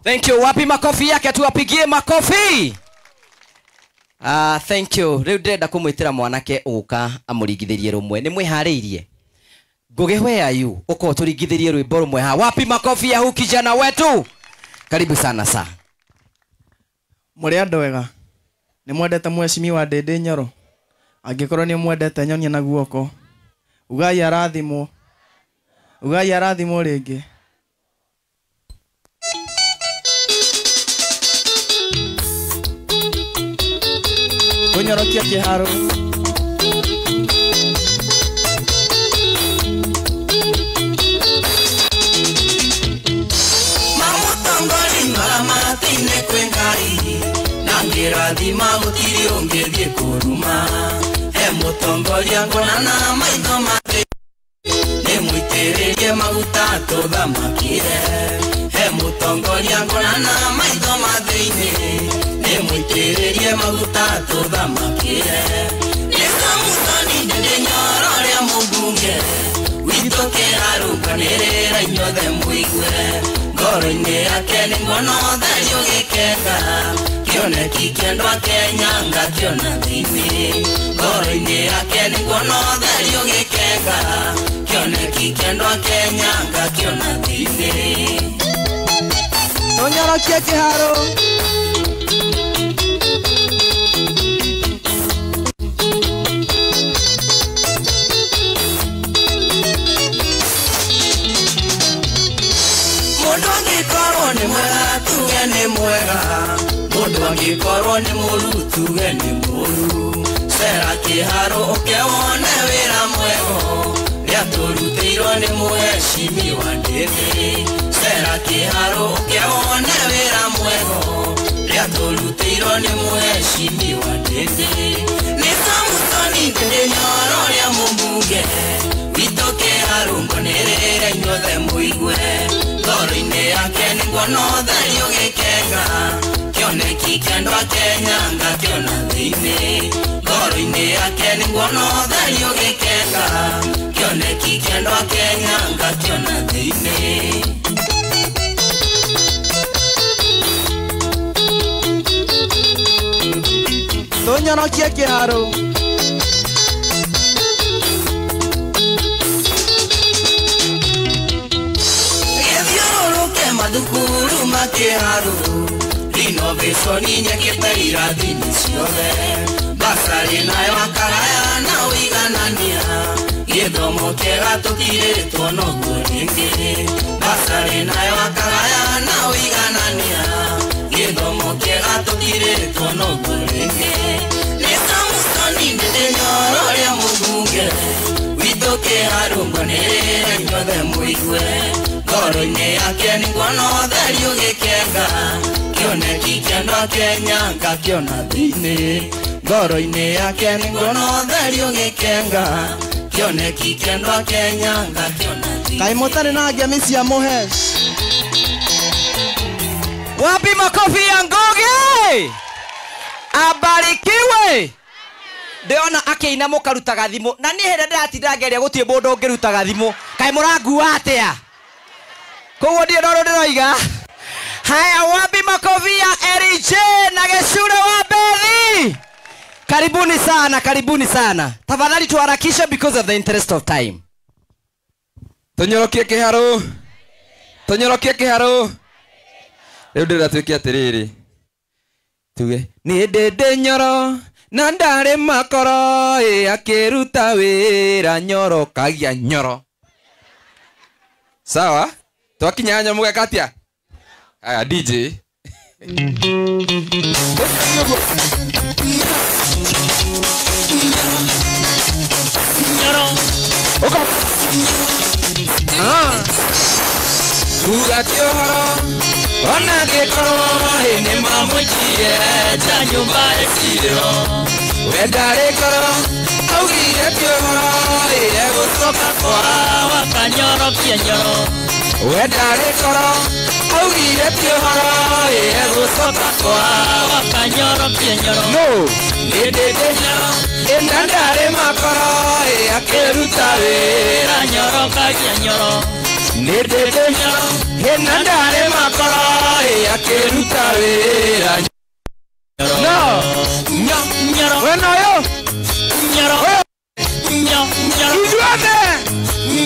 Thank you. Wapi makofi yake, tuwapigie makofi. Thank you. Riu ndenda kumwitira mwanake uka amurigithirie rumwe. Ni mwihariirie. Ngugi, where are you? Uko turigithirie rwimbo rumwe ha. Wapi makofi ya huyu kijana wetu? Karibu sana sa. Muri andu wega. Ni mwendete mheshimiwa Ndindi Nyoro. Angikorwo ni mwendete nyonie na guoko. Ugai arathimwo. Ugai arathimwo ringi. Kunyorokia kiharo. Mamutongori malamatine kwengari. Nangirathima gutiri ungithie kuruma. He mutongoria ngona maitho make. Ni mwitiririe maguta tuthamakire. He mutongoria ngona maitho mathini. Ni mwitiririe maguta tuthamakire. Ni Samsoni Ndindi Nyoro ria mumbunge. Wito kirarunganirira inyothe muigue. Ngoro-ini yake ni ngono theri ugikenga. Kioneki kiendwa Kenya ngakiona thini. Ngoro-ini yake ni ngono theri ugikenga. Kioneki kiendwa Kenya ngakiona thini. Tonyorokia kiharo. Mundu angikorwo ni mwega tuge ni mwega. Mundu angikorwo ni muru tuge ni muru. Cera kiharo ukewone wira mwego. Ria turutiirwo ni muheshimiwa Ndindi. Cera kiharo ukewone wira mwego. Ria turutiirwo ni muheshimiwa Ndindi. Ni Samsoni Ndindi Nyoro ria mumbunge. Wito kirarunganirira inyothe muigue. Ngoro-ini yake ni ngono theri ugikenga. Kioneki kiendwa Kenya ngakiona thini. Ngoro-ini yake ni ngono theri ugikenga. Kioneki kiendwa Kenya ngakiona thini. Tonyorokia kiharo. Madukuru makiharu. Innovation inyekete irathini ciothe. Basari nayo akaraya na uiganania. Githomo kiega tukiritwo noguo ringi. Basari nayo akaraya na uiganania. Githomo kiega tukiritwo noguo ringi. Ni Samsoni Ndindi Nyoro ria mumbunge. Wito kirarunganirira inyothe muigue. Ngoro-ini yake ni ngono theri ugikenga. Kioneki kiendwa Kenya ngakiona thini. Ngoro-ini yake ni ngono theri ugikenga. Kioneki kiendwa Kenya ngakiona thini. Kai mutari na ngemi cia muhesh. Wapi makofi ya Ngugi? Abarikiwe. Ndeona akiina mukarutaga thimu. Na ni hende ndiratinda ngeria gutie mundu ngirutaga thimu. Kai murangu atia? Koguo ndio ndoro ndiroiga. Haya, wapi makofi ya RJ na Gicure wa Bethi? Karibuni sana, karibuni sana. Tafadhali tuharakishe because of the interest of time. Tonyorokie kiharo. Tonyorokie kiharo. Riu ndiratuikia atiriri. Tuge ni Ndindi Nyoro na ndari makoro akiruta wira Nyoro kagia Nyoro. Sawa? Twakinya nyo mugeka atia? Aya DJ. Nyoro. Oka. Uga kiohoro. Ona gekoro ni mamujie ja nyumba ekiro. Wedare koro. Augire kiohoro gucoka kwa wakanyorokia Nyoro. Wedare koro. Augire kiohoro gucoka kwa wakanyorokia Nyoro. No. Ndindi Nyoro. Endandare makoro akiruta wira Nyoro kagia Nyoro. Ndindi Nyoro. Endandare makoro wĩra No. nyoro Wena yo. nyoro nyoro Ijuane.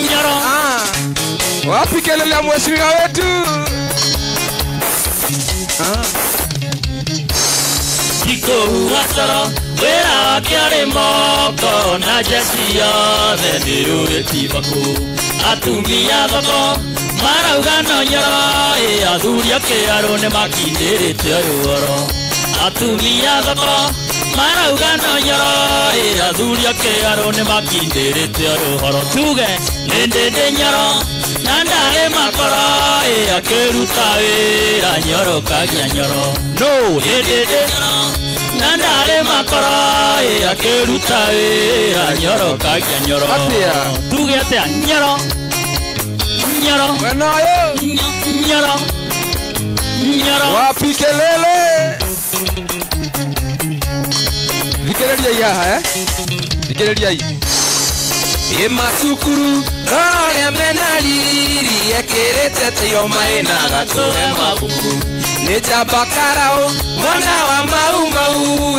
nyoro Wapi kelele ya mheshimiwa wetu? Iko huasara wĩra wake arĩ moko na jeci yothe nĩrũrĩti bako atumia thoko marauga no nyoro athuri a kĩarũ nĩmakindĩrĩte ũyũ ũhoro atumia thoko marauga no nyoro athuri a kĩarũ nĩmakindĩrĩte ũyũ ũhoro tuge nĩ ndĩndĩ nyoro na ndarĩ makoro akĩruta wĩra nyoro kagia nyoro No. nĩ ndĩndĩ na ndarĩ makoro akĩruta wĩra nyoro kagia nyoro Atia. tuge atĩa nyoro nyoro Wena yo. nyoro nyoro Wapi kelele? Thikĩrĩria ihaha thikĩrĩria i. Macukuru rorĩa mena riri ekĩrĩte tĩo maĩna gatũhe mabuku nĩ njamba karaũ mwana wa mau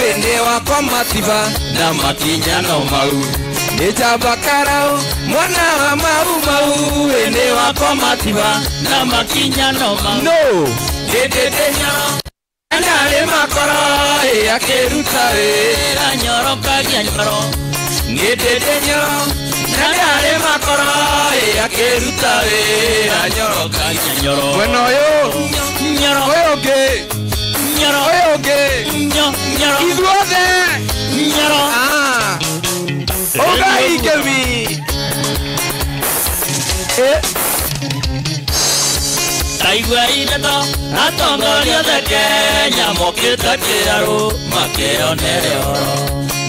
ĩndĩ wakwa matiba na makinyano mau nĩ njamba karaũ mwana wa mau ĩndĩ wakwa matiba na makinyano mau No. ndĩndĩ nyoro ndarĩ makoro akĩruta wĩra nyoro kagia nyoro ndĩndĩ nyoro ndarĩ makoro akĩruta wĩra nyoro kagia nyoro Wena yo. nyoro Oyo ũngĩ. nyoro Oyo ũngĩ. nyoro Ithuothe. nyoro Ogai Kelvi. Taigua indeto atongoria othe Kenya mokĩte kĩarũ makĩonere ũhoro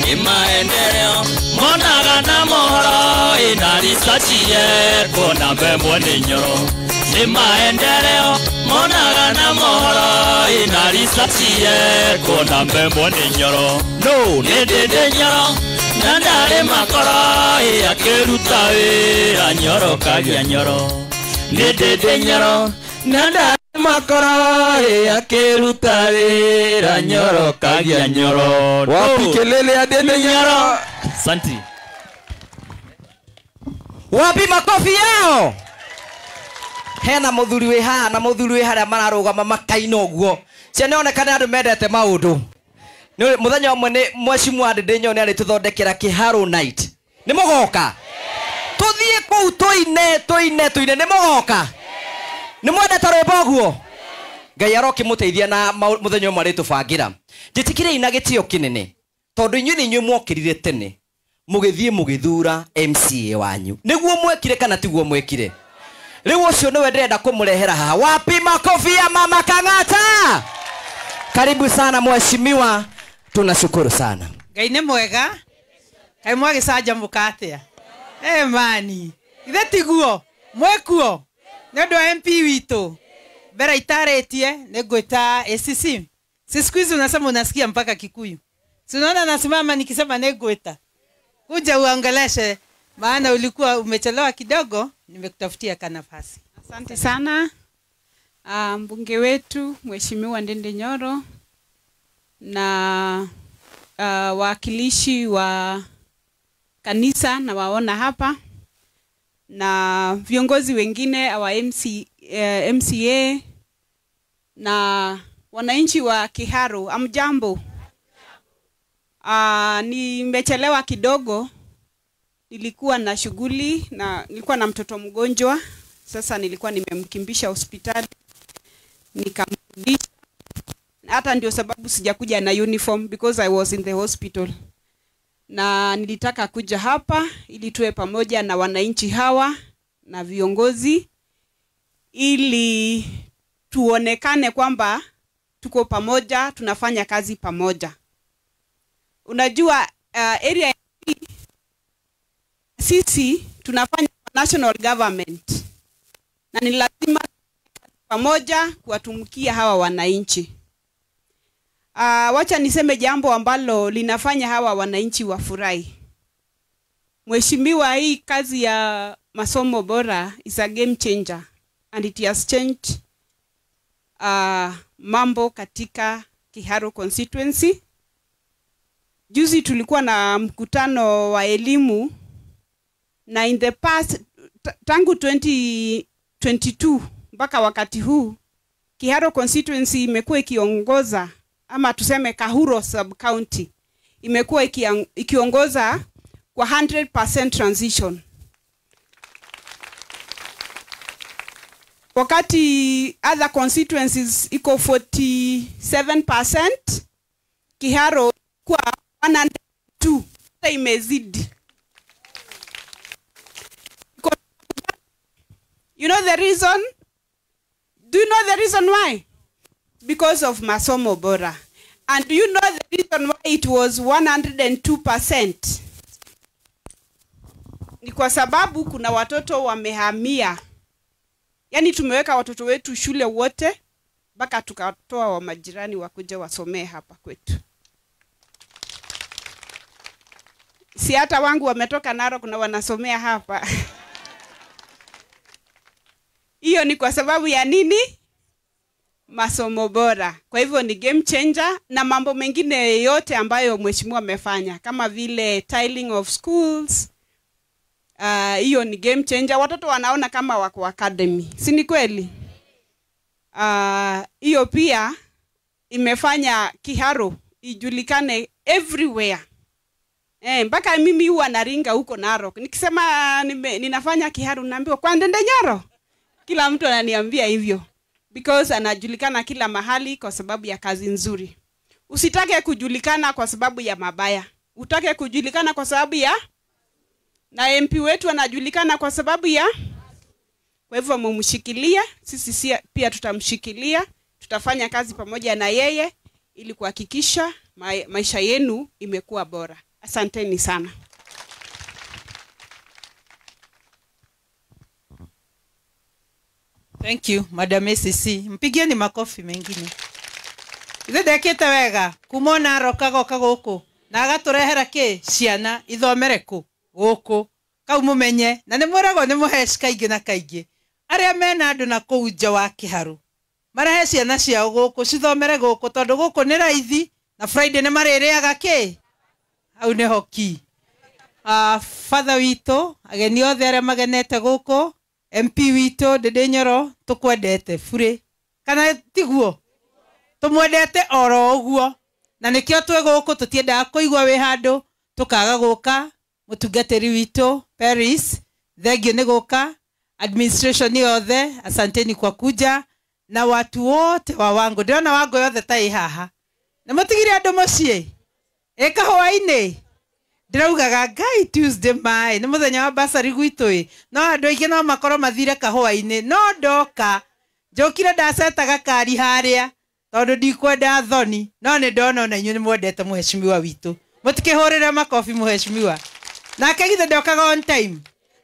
nĩ maendeleo monaga na mohoro ĩna risachi yekwo na mbembo nĩ nyoro nĩ maendeleo monaga na mohoro ĩna risachi yekwo na mbembo nĩ nyoro No. nĩ ndĩndĩ nyoro na ndarĩ makoro akĩruta wĩra nyoro kagia nyoro nĩ ndĩndĩ nyoro na ndarĩ makoro akĩruta wĩra nyoro kagia nyoro Wapi kelele ya ndĩndĩ nyoro? Santi Wapi makofi yao. Hena muthuri wi haha na muthuri wi haria mararugama makaina uguo. Ciana onekane andu mendete maundu. Ni muthenya umwe ni mheshimiwa Ndinyo ni ari tuthondekera kiharo night. Ni mugoka. Tuthie kuu tuine ni mugoka. Ni mwendete rwimbo guo. Ngai aroki muteithia na muthenya umwe ari tubangira. Jitikire ina gitio kinene. Tondu inyuĩ nĩ inyuĩ mwokirire tene mugithie mugithura MCA wanyu niguo mwekire kana tiguo mwekire riu ucio niwe ndĩrenda kumurehera haha. Wapi makofi ya mama Kang'ata? Karibu sana mheshimiwa, tunashukuru sana. Ngai nĩ mwega. Kai mwagicanjamũka atia? Mani ithe tiguo mwekuo nĩ ũndũ wa MP witũ mbere itarĩtie nĩ ngwĩta ACC. Siku hizi unasema unasikia mpaka Kikuyu. Si unaona nasimama nikisema ningwita. Kuja uongeleshe maana ulikuwa umechelewa kidogo, nimekutafutia kanafasi. Asante sana mbunge wetu Mheshimiwa Ndindi Nyoro na wakilishi wa kanisa na waona hapa na viongozi wengine wa MCA na wananchi wa Kiharu. Amjambo. Nimechelewa kidogo, nilikuwa na shughuli na nilikuwa na mtoto mgonjwa. Sasa nilikuwa nimemkimbisha hospitali nikamrudisha, hata ndio sababu sijakuja na uniform because I was in the hospital. Na nilitaka kuja hapa ili tuwe pamoja na wananchi hawa na viongozi ili tuonekane kwamba tuko pamoja, tunafanya kazi pamoja. Unajua area sisi tunafanya national government na ni lazima pamoja kuwatumikia hawa wananchi. Wacha niseme jambo ambalo linafanya hawa wananchi wafurahi. Mheshimiwa, hii kazi ya masomo bora is a game changer and it has changed mambo katika Kiharu constituency. Juzi tulikuwa na mkutano wa elimu, na in the past tangu 2022 mpaka wakati huu Kiharu constituency imekuwa ikiongoza, ama tuseme Kahuro sub county imekuwa ikiongoza kwa 100% transition. Wakati other constituencies iko 47%, Kiharu kwa 102 imezidi. You know the reason? Do you know the reason why? Because of masomo bora. And do you know the reason why it was 102%? Ni kwa sababu kuna watoto wamehamia. Yani tumeweka watoto wetu shule wote, mpaka tukatoa wa majirani wakuja wasomee hapa kwetu. Si hata wangu wametoka Narok na wanasomea hapa. Hiyo ni kwa sababu ya nini? Masomo bora. Kwa hivyo ni game changer, na mambo mengine yote ambayo mheshimiwa amefanya kama vile tiling of schools, hiyo ni game changer. Watoto wanaona kama wako academy. Si ni kweli? Hiyo pia imefanya Kiharu ijulikane everywhere. Mpaka mimi huwa naringa huko Narok. Nikisema ninafanya Kiharu naambiwa kwa Ndende Nyoro. Kila mtu ananiambia hivyo. Because anajulikana kila mahali kwa sababu ya kazi nzuri. Usitake kujulikana kwa sababu ya mabaya. Utake kujulikana kwa sababu ya, na MP wetu anajulikana kwa sababu ya. Kwa hivyo mumshikilia, sisi pia tutamshikilia, tutafanya kazi pamoja na yeye ili kuhakikisha maisha yenu imekuwa bora. Asanteni sana. Thank you, Madam ACC. Mpigieni makofi mengine. Ithe ndekite wega kumona rokago kagoko na agaturehera ki ciana ithomere ku guku kau mumenye na ni mwirago ni muhesh kaingi na kaingi aria mena andu na kuu nja wa Kiharu marehe ciana ciao guku cithomere guku tondu guku ni raithi na Friday ni maririaga ki au ni hoki. Father wito ageni othe aria magenete guku, MP wito Ndende Nyoro tukwendete bure kana tiguo tumwendete oro uguo na nikio twe guku tutiendaga kuigwa wi handu tukaga guka. Mutungatiri wito Paris thengio ni guka, administration ni othe asanteni kwa kuja, na watu wote wa Wangu ndiona Wangu yothe tai haha na mutigire andu mucii ikahoaini ndiraugaga Ngai Tuesday mai ni muthenya wa basari gwitui no andu aingi no makoro mathire kahoaini no ndoka njokire ndacetaga kari haria tondu ndikwenda thoni no ni ndona ona inyu ni mwendete muheshimiwa witu mutikihurire makofi muheshimiwa nake githe ndokaga on time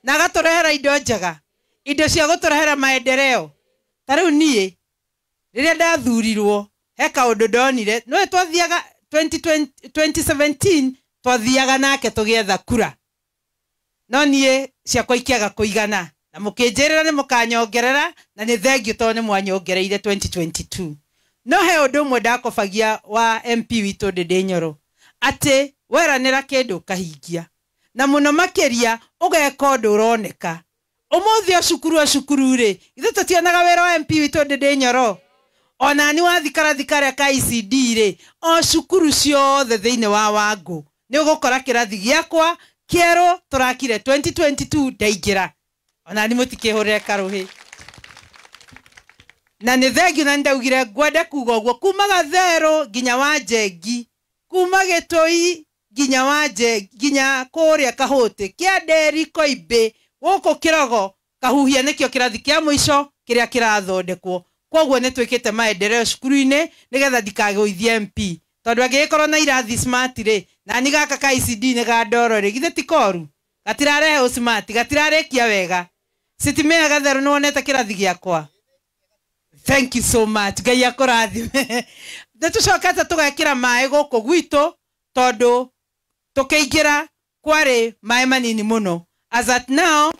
na agaturehera indo njega indo cia guturehera maendeleo tariu nie riria ndathurirwo he kaundu ndonire no twathiaga 2017 twathiaga nake tugietha kura no nie ciakwa ikiaga kuigana na mukinjirira ni mukanyongerera na ni thengio to ni mwanyongereire 2022 no he undu mwe ndakobagia wa MP witu Ndende Nyoro ati weranira kindu kahingia na muno makiria ugeka undu uroneka umuthi cukuru ri ithe tutionaga wera wa MP witu Ndende Nyoro ona ni wathikara ka ICD ri o cukuru ciothe thiine wa Wangu ni ugukora kirathi giakwa kiero turakire 2022 ndaingira ona ni mutikihurire karuhi na ni thengio na ndaugire ngwende kuga uguo kuma Gathero nginya wa Njengi kuma Gitui nginya wa Njengi nginya kuria Kahuti kia Nderi Koimbe guku Kirogo Kahuhia nikio kirathi kia muico kiria kirathondekwo koguo ni twikite maendeleo cukuru-ini nigetha ndikagoithie MP tondu angikorwo na irathi smart ri na ni gaka ka ICD ni ga ndoro ri githe tikoru gatirarehe smart gatirarekia wega sitimea Gathero nuonete kirathi giakwa. Thank you so much. Ngai akurathime. Nitucokete tugekira mai guku gwitu tondu tukiingira kwari mai manini muno. As at now,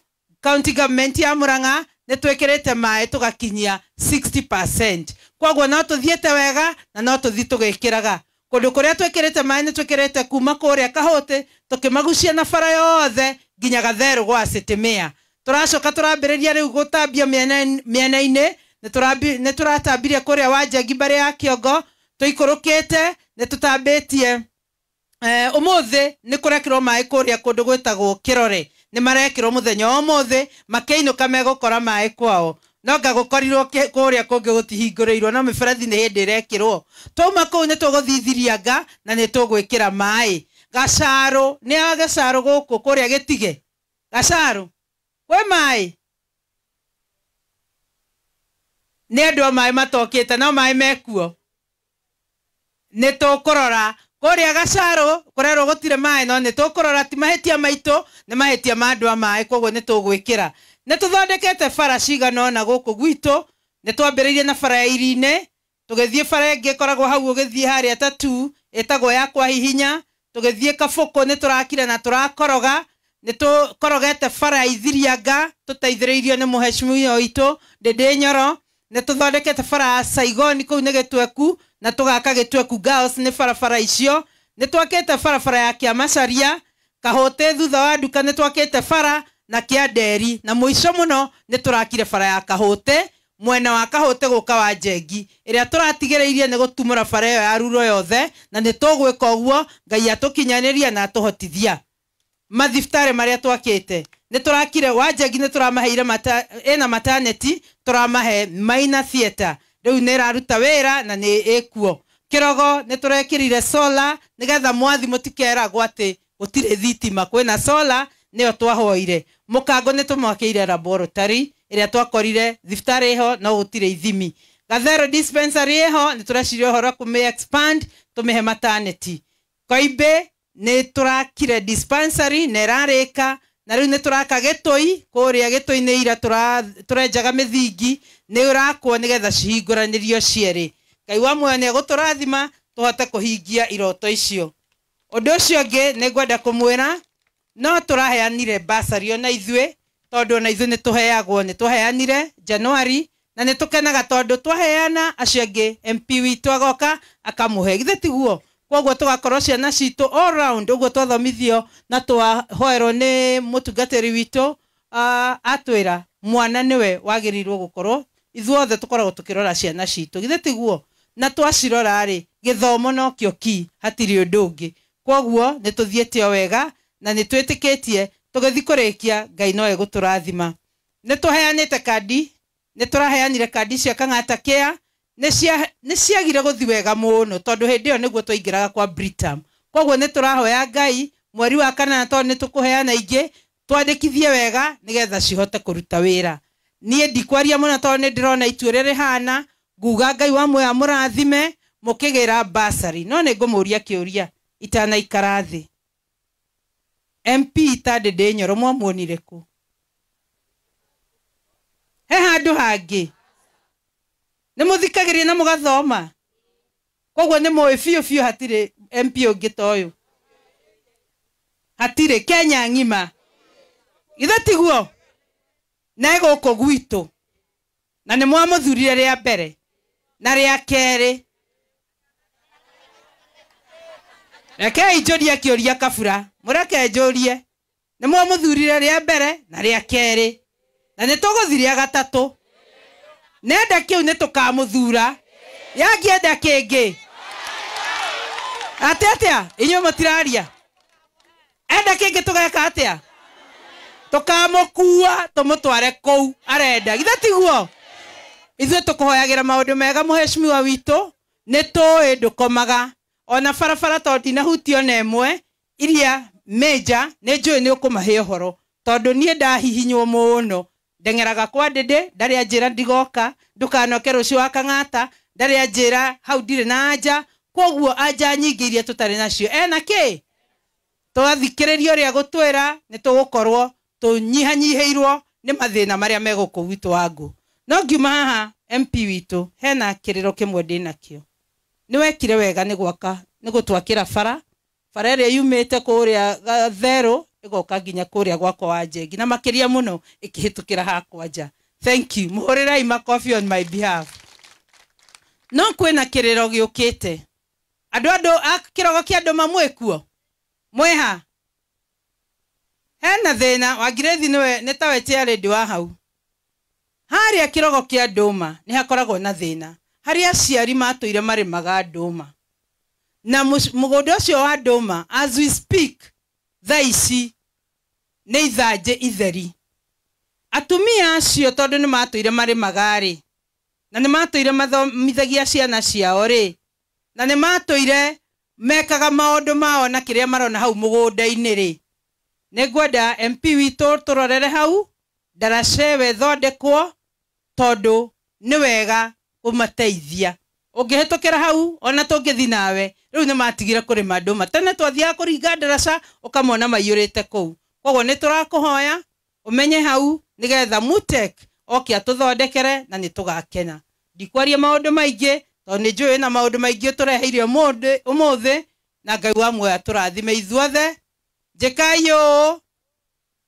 county government ya Murang'a nĩ twĩkĩrĩte maĩ tũgakinyia 60%. Koguo no tũthiĩte wega na no tũthi tũgĩkĩraga. Kũndũ kũrĩa twĩkĩrĩte maĩ nĩ twĩkĩrĩte kuma kũrĩa Kahũtĩ tũkĩmagucia na bara yothe nginya Gatherũ gwa Sitimia. Tũracoka tũrambĩrĩria rĩu gũtambia mĩena-inĩ, nĩ tũratambirie kũrĩa Wanjengi mbere ya kĩongo, tũikũrũkĩte nĩ tũtambĩtie ũmũthĩ nĩ kũrekĩrwo maĩ kũrĩa kũndũ gwĩtagwo Kĩrore. Nĩ marekĩrwo mũthenya ũmũthĩ makĩinũka megũkora maĩ kwao. No ngagũkorirwo kũrĩa kũngĩ gũtihingũrĩirwo no mĩberethi nĩ hĩndĩ ĩrekĩrwo. Twauma kũu nĩ tũgũthithirianga na nĩ tũgwĩkĩra maĩ. Gacarũ nĩ ya Gacarũ gũkũ kũrĩa Gĩtige. Gacarũ kwĩ maĩ? Nĩ andũ a maĩ matokĩte no maĩ mekuo. Nĩ tũkũrora kũrĩa Gacarũ kũrerwo gũtirĩ maĩ no nĩ tũkũrora ti mahĩtia maitũ nĩ mahĩtia ma andũ a maĩ koguo nĩ tũgwĩkĩra. Nĩ tũthondekete bara cigana ũna gũkũ gwitũ. Nĩ twambĩrĩirie na bara ya Iria-inĩ, tũgĩthiĩ bara ĩngĩ ĩkoragwo hau ũgĩthiĩ harĩa Tatu ĩtagwo ya Kwa Hihinya, tũgĩthiĩ Kabũkũ nĩ tũrakire na tũrakoroga. Nĩ tũkorogete bara ya Ithirianga tũteithĩrĩirio nĩ mũheshimiwa witũ Ndĩndĩ Nyoro. Nĩ tũthondekete bara ya Saigoni kũu nĩ Gĩtweku na tũgaka Gĩtweku Girls nĩ barabara icio. Nĩ twakĩte barabara ya Kĩamacaria, Kahũtĩ thutha wa nduka nĩ twakĩte bara na Kĩanderi, na mũico mũno nĩ tũrakire bara ya Kahũtĩ mwena wa Kahũtĩ gũka Wanjengi ĩrĩa tũratigĩrĩirie nĩ gũtumũra bara ĩyo ya Ruro yothe na nĩ tũgwĩka ũguo Ngai atũkinyanĩria na atũhotithia. Mathibitarĩ marĩa twakĩte nĩ tũrakire Wanjengi nĩ tũramaheire ĩna maternity, tũramahe minor theatre rĩu nĩ ĩraruta wĩra na nĩ ĩkuo. Kĩrogo nĩ tũrekĩrire solar nĩgetha mwathi mũtikeragwo atĩ gũtirĩ thitima, kwĩna solar nĩyo twahoire. Mũkango nĩ tũmwakĩire laboratory ĩrĩa twakorire thibitarĩ ho no gũtirĩ ithimi. Gatherũ dispensary ho nĩ tũreciria ũhoro kũmĩ expand tũmĩhe maternity. Koimbe nĩ tũrakire dispensary na ĩrarĩka na rĩu nĩ tũraka Gĩtũi kũrĩa Gĩtũi-inĩ ira tũrenjaga mĩthingi nĩ ũrakwo nĩgetha cihingũranĩrio cierĩ. Ngai wa muoyo nĩ egũtũrathima tũhote kũhingia iroto icio. Ũndũ ũcio ũngĩ nĩ ngwenda kũmwĩra no tũraheanire basari ona ithuĩ tondũ ona ithuĩ nĩ tũheagwo, nĩ twaheanire Januari na nĩ tũkenaga tondũ twaheana acio angĩ MP witũ agoka akamũhe. Githĩ tiguo? Koguo tũgakorwo ciana citũ all round ũguo twathomithio na twahoerwo nĩ mũtungatĩri witũ atwĩra mwana nĩwe wagĩrĩirwo gũkorwo ithuothe tũkoragwo tũkĩrora ciana citũ. Githĩ tiguo? Na twacirora rĩ gĩthomo no kĩo ki hatirĩ ũndũ ũngĩ. Koguo nĩ tũthiĩte o wega na nĩ twĩtĩkĩtie tũgĩthi kũrĩkia Ngai no egũtũrathima. Nĩ tũheanĩte kandi, nĩ tũraheanire kandi cia Kang'ata Care, nĩ ciagire gũthi wega mũno tondũ hĩndĩ ĩyo nĩguo twaingĩraga kwa Britam. Koguo nĩ tũrahoya Ngai mweri wa kanana tondũ nĩ tũkũheana ingĩ twandĩkithie wega nĩgetha cihote kũruta wĩra. Niĩ ndikwaria mũno tondũ nĩ ndĩrona ituĩre rĩhana, nguga Ngai wa muoyo amũrathime mũkĩgĩra basari. No nĩ ngũmũria kĩũria itanaikara thĩ. MP ta Ndĩndĩ Nyoro mwamuonire kũ? He handũ hangĩ nĩ mũthikagĩria na mũgathoma. Koguo nĩ mũĩ biũ biũ hatirĩ MP ũngĩ ta ũyũ. Hatirĩ Kenya ng'ima. Githĩ tiguo? Na gũkũ gwitũ na nĩ mwamũthurire rĩa mbere na rĩa kerĩ. Reke njũrie kĩũria Kabura, mũreke njũrie. Nĩ mwamũthurire rĩa mbere na rĩa kerĩ na nĩ tũgũthi rĩa gatatũ. Nenda kĩu nĩ tũkamũthura yangĩenda kĩngĩ atĩa inyuĩ mũtiraria. Enda kĩngĩ tũgeka atĩa? Tũkamũkua tũmũtware kũu arenda. Githĩ tiguo? Ithuĩ tũkũhoyagĩra maũndũ mega mũheshimiwa witũ, nĩ tũĩ ndũkomaga ona barabara tondũ ndinahutio na ĩmwe iria major nĩ njũĩ nĩ ũkũmahe ũhoro tondũ niĩ ndahihinywo mũno. Ndeng'eraga kwa Ndĩndĩ ndarĩ anjĩra ndigoka, ndũkanoke rũciũ wa Kang'ata ndarĩ anjĩra hau ndirĩ na anja. Koguo anja nyingĩ iria tũtarĩ nacio ena kĩ? Twathikĩrĩria ũrĩa gũtwĩra nĩ tũgũkorwo tũnyihanyihĩirwo nĩ mathĩna marĩa megũkũ gwitũ wangũ. No ngiuma haha MP witũ hena kĩrĩro kĩmwe ndĩnakĩo. Nĩ wekire wega nĩ gũtwakĩra bara ĩrĩa yumĩte kũrĩa Gatherũ ĩgoka nginya kũrĩa gwakwa Wanjengi na makĩria mũno ĩkĩhĩtũkĩra hakwa nja. Thank you. Muhurirai makofi on my behalf. No kwena kiriro giukite. Ando kirogo kia andu mamwekuo. Mweha. Hena thina wagirethi niwe netawe tiaredi wa hau. Haria kirogo kia nduma ni hakoragwo na thina. Haria aciari matuire mari maganduma. Na mugondo ucio wa nduma as we speak thaici ni ithanje itheri. Atumia acio tondu ni matuire mari magari. Na ni matuire mathomithagia ciana ciao ri. Na ni matuire mekaga maundu mao na kiria marona hau mugunda-ini ri. Negwenda MP wito turorere hau ndaracewe thondekwo tondu ni wega umateithia. Ungihetukira hau ona tungithi nawe riu ni matigire kuri manduma tene twathia kuringa ndaraca ukamona maiyurite kuu. Koguo ni turakuhoya umenye hau nigetha Mutek okia tuthondekere na ni tugakena. Ndikwaria maundu maingi tondu ni njui na maundu maingi tureheire umuthi na Ngai wa muoya turathime ithuothe. Jekayo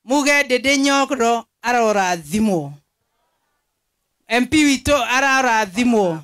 muge Ndindi Nyoro arorathimwo. MP wito arorathimwo.